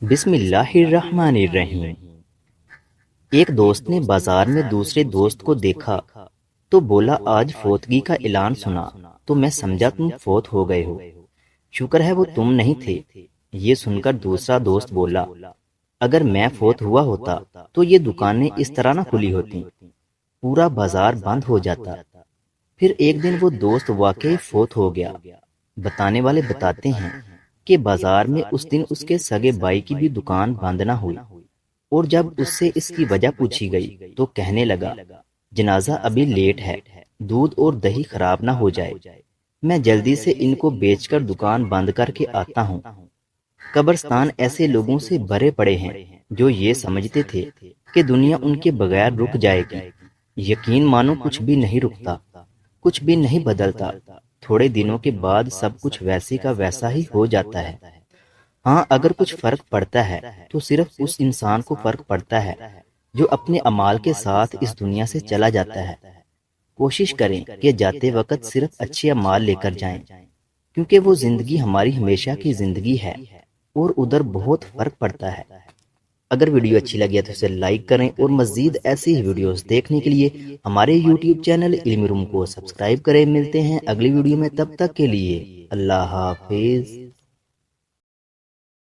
بسم اللہ الرحمن الرحیم۔ ایک دوست نے بازار میں دوسرے دوست کو دیکھا تو بولا آج فوتگی کا اعلان سنا تو میں سمجھا تم فوت ہو گئے ہو، شکر ہے وہ تم نہیں تھے۔ یہ سن کر دوسرا دوست بولا اگر میں فوت ہوا ہوتا تو یہ دکانیں اس طرح نہ کھلی ہوتی، پورا بازار بند ہو جاتا۔ پھر ایک دن وہ دوست واقعی فوت ہو گیا۔ بتانے والے بتاتے ہیں کہ بازار میں اس دن اس کے سگے بھائی کی بھی دکان بند نہ ہوئی، اور جب اس سے اس کی وجہ پوچھی گئی تو کہنے لگا جنازہ ابھی لیٹ ہے، دودھ اور دہی خراب نہ ہو جائے، میں جلدی سے ان کو بیچ کر دکان بند کر کے آتا ہوں۔ قبرستان ایسے لوگوں سے بھرے پڑے ہیں جو یہ سمجھتے تھے کہ دنیا ان کے بغیر رک جائے گی۔ یقین مانو کچھ بھی نہیں رکتا، کچھ بھی نہیں بدلتا، تھوڑے دنوں کے بعد سب کچھ ویسے کا ویسا ہی ہو جاتا ہے۔ ہاں اگر کچھ فرق پڑتا ہے تو صرف اس انسان کو فرق پڑتا ہے جو اپنے اعمال کے ساتھ اس دنیا سے چلا جاتا ہے۔ کوشش کریں کہ جاتے وقت صرف اچھے اعمال لے کر جائیں، کیونکہ وہ زندگی ہماری ہمیشہ کی زندگی ہے اور ادھر بہت فرق پڑتا ہے۔ اگر ویڈیو اچھی لگی تو اسے لائک کریں اور مزید ایسی ہی ویڈیوز دیکھنے کے لیے ہمارے یوٹیوب چینل علمی روم کو سبسکرائب کریں۔ ملتے ہیں اگلی ویڈیو میں، تب تک کے لیے اللہ حافظ۔